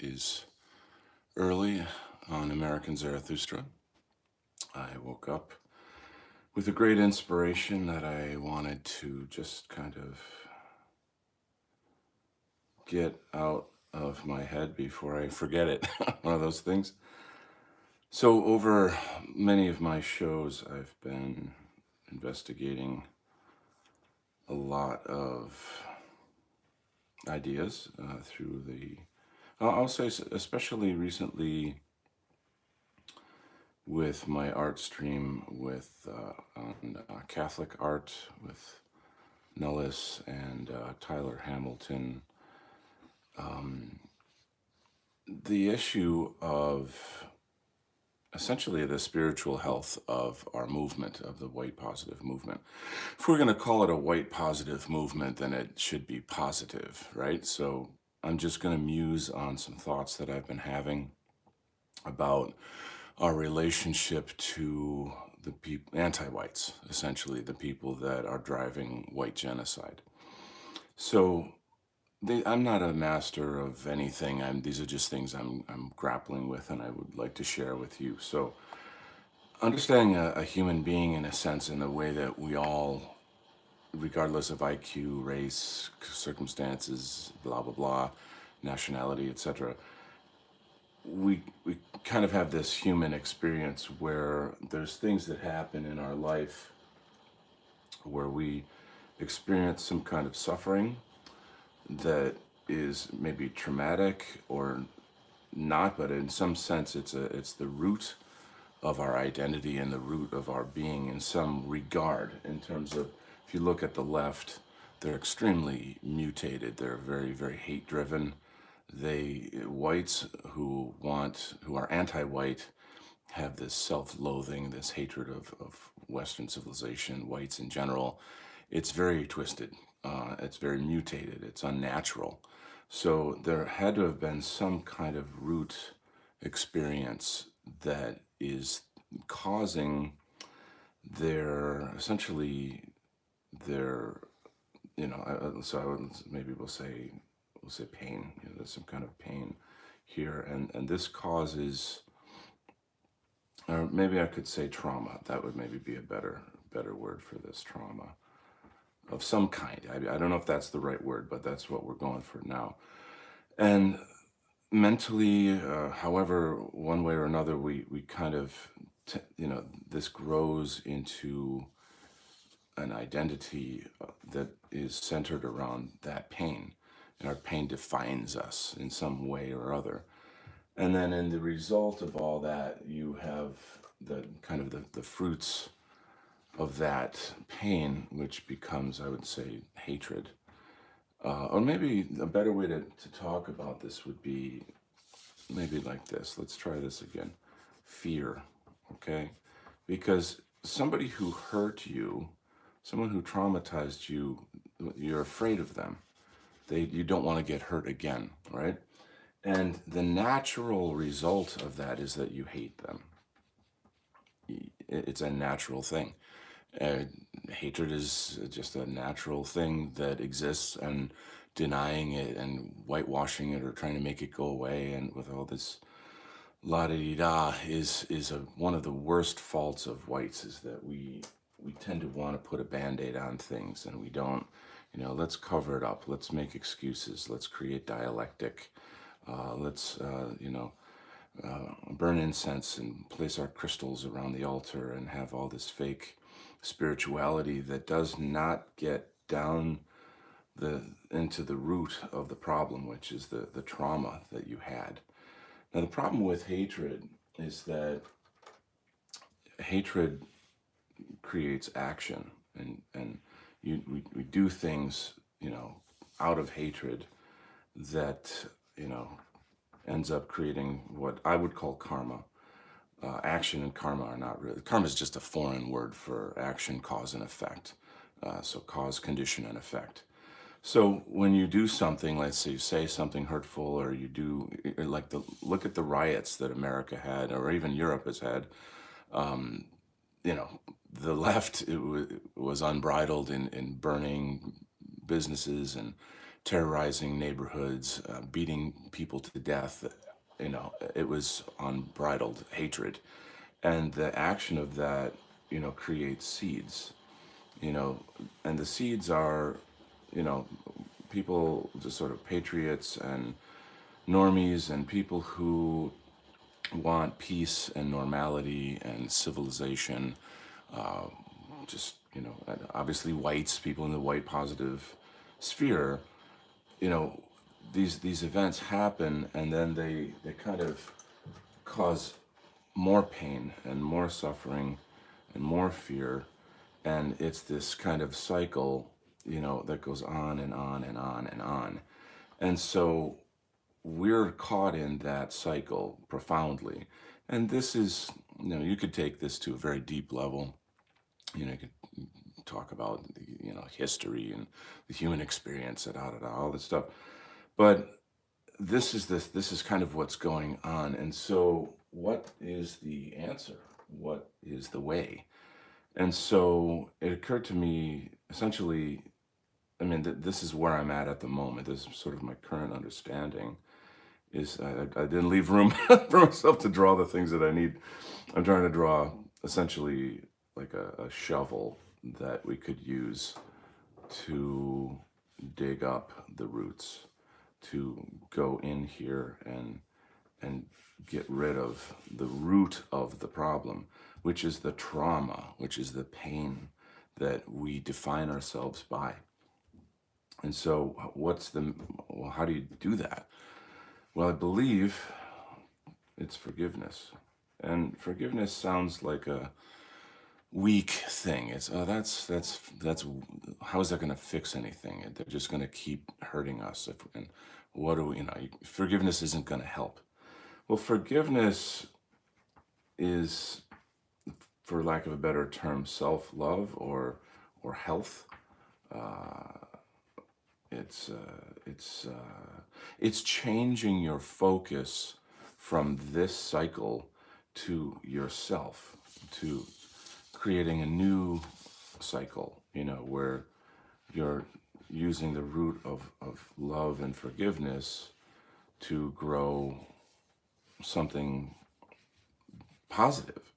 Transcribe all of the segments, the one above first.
is early on American Zarathustra. I woke up with a great inspiration that I wanted to just kind of get out of my head before I forget it. One of those things. So, over many of my shows, I've been investigating a lot of ideas through I'll say, especially recently with my art stream with on Catholic art with Nellis and Tyler Hamilton. The issue of essentially the spiritual health of our movement, of the white positive movement. If we're going to call it a white positive movement, then it should be positive, right? So I'm just going to muse on some thoughts that I've been having about our relationship to the people, anti-whites, essentially the people that are driving white genocide. So I'm not a master of anything. These are just things I'm grappling with, and I would like to share with you. So understanding a human being in a sense, in the way that we all, regardless of IQ, race, circumstances, blah blah blah, nationality, etc., we kind of have this human experience where there's things that happen in our life where we experience some kind of suffering that is maybe traumatic or not, but in some sense it's the root of our identity and the root of our being in some regard. In terms of, if you look at the left, they're extremely mutated. They're very, very hate driven. Whites who are anti-white have this self-loathing, this hatred of Western civilization, whites in general. It's very twisted. It's very mutated. It's unnatural. So there had to have been some kind of root experience that is causing essentially their, so maybe we'll say pain. There's some kind of pain here, and this causes, or maybe I could say trauma. That would maybe be a better word for this, trauma of some kind. I don't know if that's the right word, but that's what we're going for now. And mentally, however, one way or another, we kind of, this grows into an identity that is centered around that pain. And our pain defines us in some way or other. And then in the result of all that, you have the kind of the fruits of that pain, which becomes, I would say, hatred. Or maybe a better way to talk about this would be maybe like this. Let's try this again. Fear, okay? Because somebody who hurt you, someone who traumatized you, you're afraid of them. You don't want to get hurt again, right? And the natural result of that is that you hate them. It's a natural thing. Hatred is just a natural thing that exists, and denying it and whitewashing it or trying to make it go away and with all this la-di-da is one of the worst faults of whites, is that we tend to want to put a band-aid on things, and we don't, let's cover it up, let's make excuses, let's create dialectic, let's burn incense and place our crystals around the altar and have all this fake spirituality that does not get down into the root of the problem, which is the trauma that you had. Now, the problem with hatred is that hatred creates action, and we do things, out of hatred that, ends up creating what I would call karma. Action and karma are not really. Karma is just a foreign word for action, cause, and effect. So cause, condition, and effect. So when you do something, let's say you say something hurtful, or you do, like look at the riots that America had, or even Europe has had. The left was unbridled in burning businesses and terrorizing neighborhoods, beating people to death. It was unbridled hatred. And the action of that, creates seeds, you know, and the seeds are, you know, people, just sort of patriots and normies and people who want peace and normality and civilization. Just, and obviously whites, people in the white positive sphere, you know, these events happen, and then they kind of cause more pain and more suffering and more fear, and it's this kind of cycle, that goes on and on and on and on. And so we're caught in that cycle profoundly. And this is, you could take this to a very deep level. You could talk about the, history and the human experience and all this stuff. But this is kind of what's going on. And so what is the answer? What is the way? And so it occurred to me, essentially, I mean, this is where I'm at the moment. This is sort of my current understanding. Is I didn't leave room for myself to draw the things that I need. I'm trying to draw essentially like a shovel that we could use to dig up the roots, to go in here and get rid of the root of the problem, which is the trauma, which is the pain that we define ourselves by. And so, well, how do you do that? Well, I believe it's forgiveness. And forgiveness sounds like a weak thing. It's that's how is that going to fix anything? They're just going to keep hurting us. And what do we? Forgiveness isn't going to help. Well, forgiveness is, for lack of a better term, self-love or health. Uh, it's changing your focus from this cycle to yourself, to creating a new cycle, where you're using the root of love and forgiveness to grow something positive.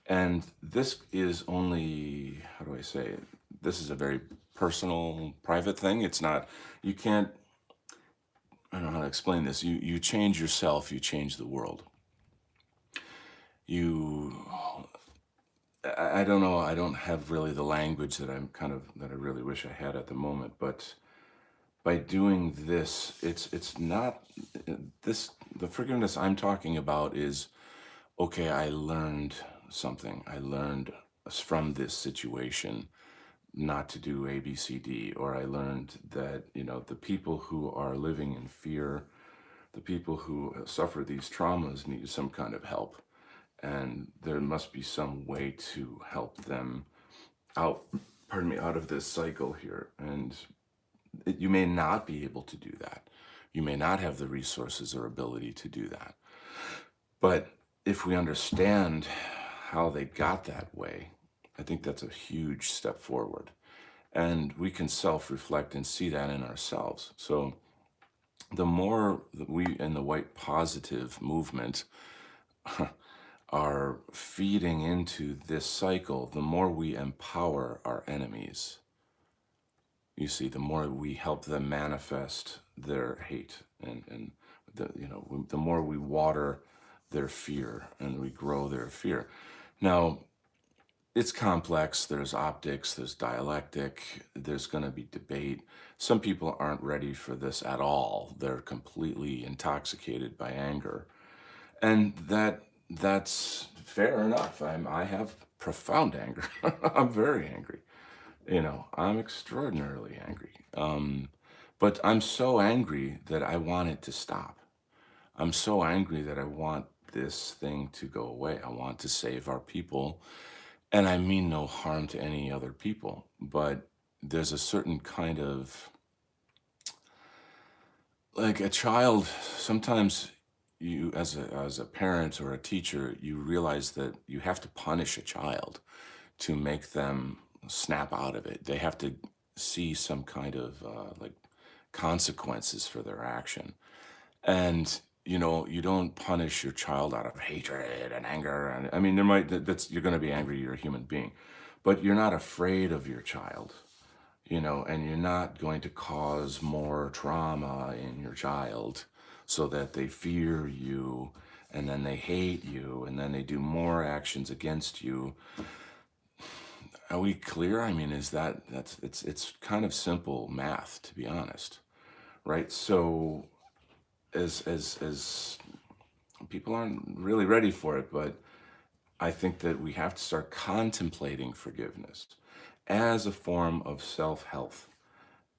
And this is only, how do I say it? This is a very personal, private thing. It's not, you can't, I don't know how to explain this. You change yourself, you change the world. You, I don't know, I don't have really the language that I really wish I had at the moment, but by doing this, it's not, this, the forgiveness I'm talking about is, okay, I learned something. I learned from this situation not to do A, B, C, D, or I learned that, the people who are living in fear, the people who suffer these traumas need some kind of help. And there must be some way to help them out, pardon me, out of this cycle here. And you may not be able to do that. You may not have the resources or ability to do that. But if we understand how they got that way, I think that's a huge step forward. And we can self-reflect and see that in ourselves. So the more that we in the white positive movement are feeding into this cycle, the more we empower our enemies. You see, the more we help them manifest their hate, and the more we water their fear and we grow their fear. Now, it's complex. There's optics, there's dialectic, there's going to be debate. Some people aren't ready for this at all. They're completely intoxicated by anger. And that's fair enough. I have profound anger. I'm very angry. I'm extraordinarily angry. But I'm so angry that I want it to stop. I'm so angry that I want this thing to go away. I want to save our people. And I mean no harm to any other people. But there's a certain kind of, like a child, sometimes you, as a parent or a teacher, you realize that you have to punish a child to make them snap out of it. They have to see some kind of like consequences for their action. And you don't punish your child out of hatred and anger. And I mean, that's you're going to be angry. You're a human being, but you're not afraid of your child. And you're not going to cause more trauma in your child so that they fear you and then they hate you and then they do more actions against you. Are we clear? I mean, it's kind of simple math, to be honest, right? So as people aren't really ready for it, but I think that we have to start contemplating forgiveness as a form of self-health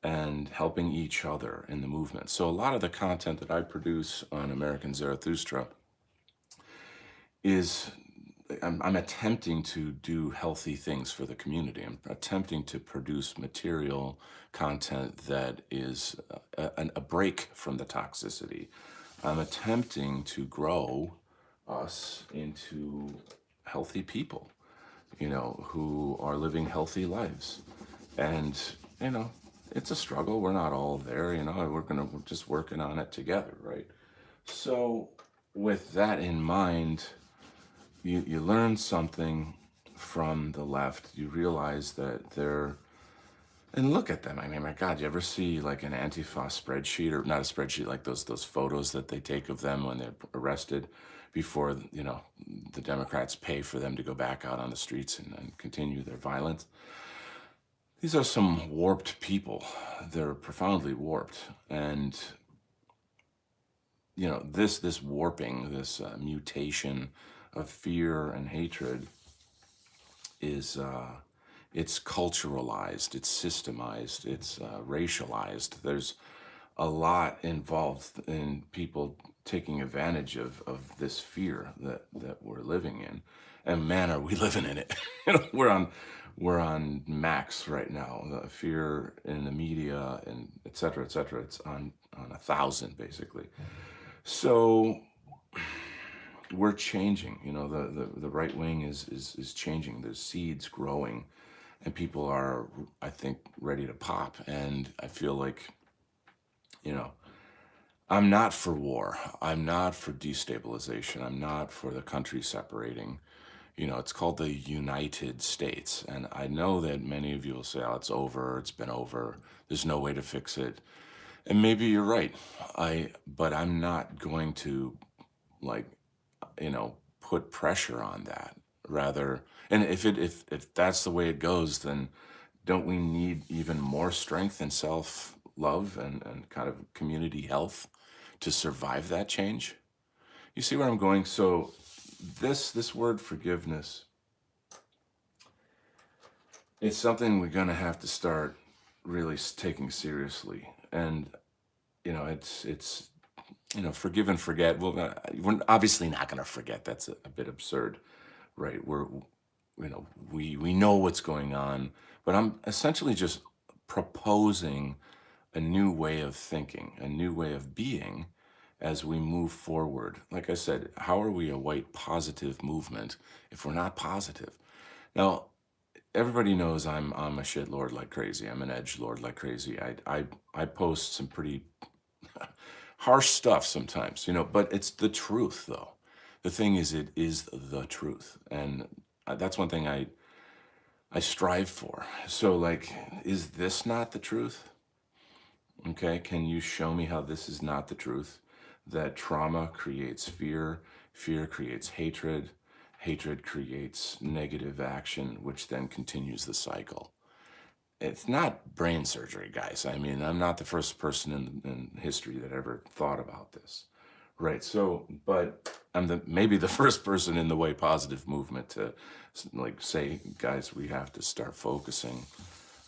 and helping each other in the movement. So a lot of the content that I produce on American Zarathustra is I'm attempting to do healthy things for the community. I'm attempting to produce material content that is a break from the toxicity. I'm attempting to grow us into healthy people, who are living healthy lives. And, you know, it's a struggle. We're not all there, we're just working on it together, right? So, with that in mind, you learn something from the left. You realize that they're, and look at them. I mean, my God, you ever see like an Antifa spreadsheet, or not a spreadsheet, like those photos that they take of them when they're arrested before, the Democrats pay for them to go back out on the streets and continue their violence. These are some warped people. They're profoundly warped. And, this warping, this mutation of fear and hatred is it's culturalized, it's systemized, it's racialized. There's a lot involved in people taking advantage of this fear that we're living in. And man, are we living in it. We're on max right now. The fear in the media and et cetera, et cetera. It's on 1,000 basically. So we're changing. The right wing is changing. There's seeds growing, and people are, I think, ready to pop. And I feel like, I'm not for war. I'm not for destabilization. I'm not for the country separating. It's called the United States. And I know that many of you will say, oh, it's over. It's been over. There's no way to fix it. And maybe you're right. But I'm not going to, like, put pressure on that. Rather, and if that's the way it goes, then don't we need even more strength and self-love and kind of community health to survive that change? You see where I'm going? So this word forgiveness is something we're going to have to start really taking seriously. And it's forgive and forget. Well, we're obviously not going to forget. That's a bit absurd, right? We know what's going on, but I'm essentially just proposing a new way of thinking, a new way of being as we move forward. Like I said, how are we a white positive movement if we're not positive? Now, everybody knows I'm a shit lord like crazy. I'm an edge lord like crazy. I post some pretty harsh stuff sometimes, but it's the truth though. The thing is, it is the truth. And that's one thing I strive for. So like, is this not the truth? Okay, can you show me how this is not the truth? That trauma creates fear, fear creates hatred, hatred creates negative action, which then continues the cycle. It's not brain surgery, guys. I mean, I'm not the first person in history that ever thought about this, right? So, but I'm maybe the first person in the way positive movement to like say, guys, we have to start focusing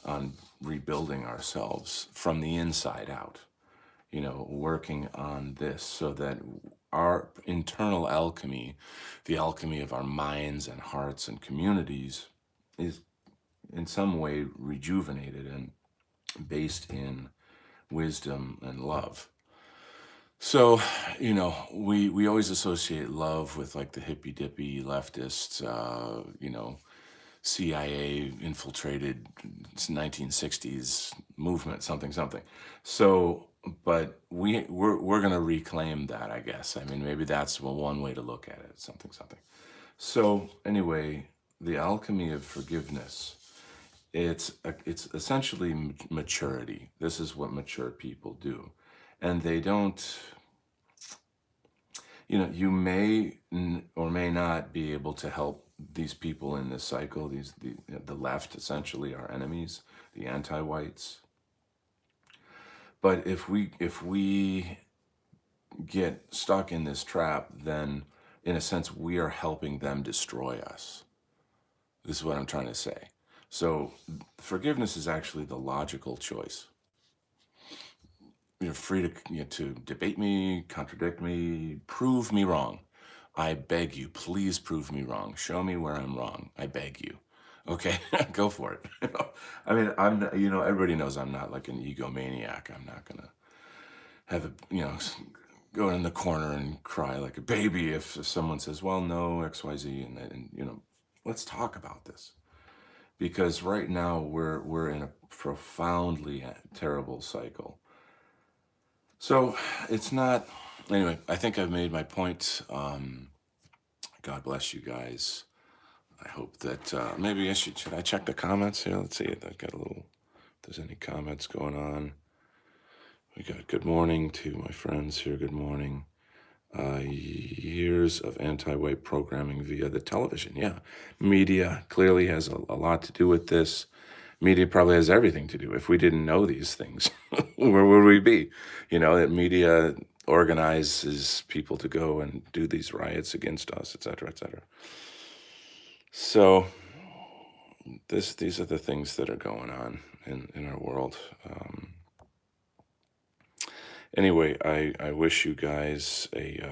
on rebuilding ourselves from the inside out, working on this so that our internal alchemy, the alchemy of our minds and hearts and communities, is in some way rejuvenated and based in wisdom and love. So, we always associate love with like the hippy dippy leftists, CIA infiltrated 1960s movement, something, something. So, but we're going to reclaim that, I guess. I mean, maybe that's one way to look at it, something, something. So, anyway, the alchemy of forgiveness. It's essentially maturity. This is what mature people do, and they don't. You may or may not be able to help these people in this cycle. The left essentially are enemies, the anti-whites. But if we get stuck in this trap, then in a sense we are helping them destroy us. This is what I'm trying to say. So forgiveness is actually the logical choice. You're free to debate me, contradict me, prove me wrong. I beg you, please prove me wrong. Show me where I'm wrong. I beg you. Okay, go for it. I mean, everybody knows I'm not like an egomaniac. I'm not gonna have go in the corner and cry like a baby if someone says, well, no, XYZ, and let's talk about this. Because right now we're in a profoundly terrible cycle. So it's not, anyway, I think I've made my point. God bless you guys. I hope that maybe should I check the comments here? Let's see. I've got if there's any comments going on. We got good morning to my friends here. Good morning. Years of anti-white programming via the television. Yeah. Media clearly has a lot to do with this. Media probably has everything to do. If we didn't know these things, where would we be? That media organizes people to go and do these riots against us, et cetera, et cetera. So these are the things that are going on in our world. Anyway, I wish you guys a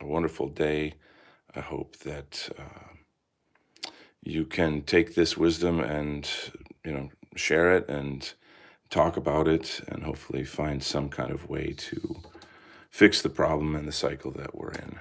wonderful day. I hope that you can take this wisdom and share it and talk about it, and hopefully find some kind of way to fix the problem and the cycle that we're in.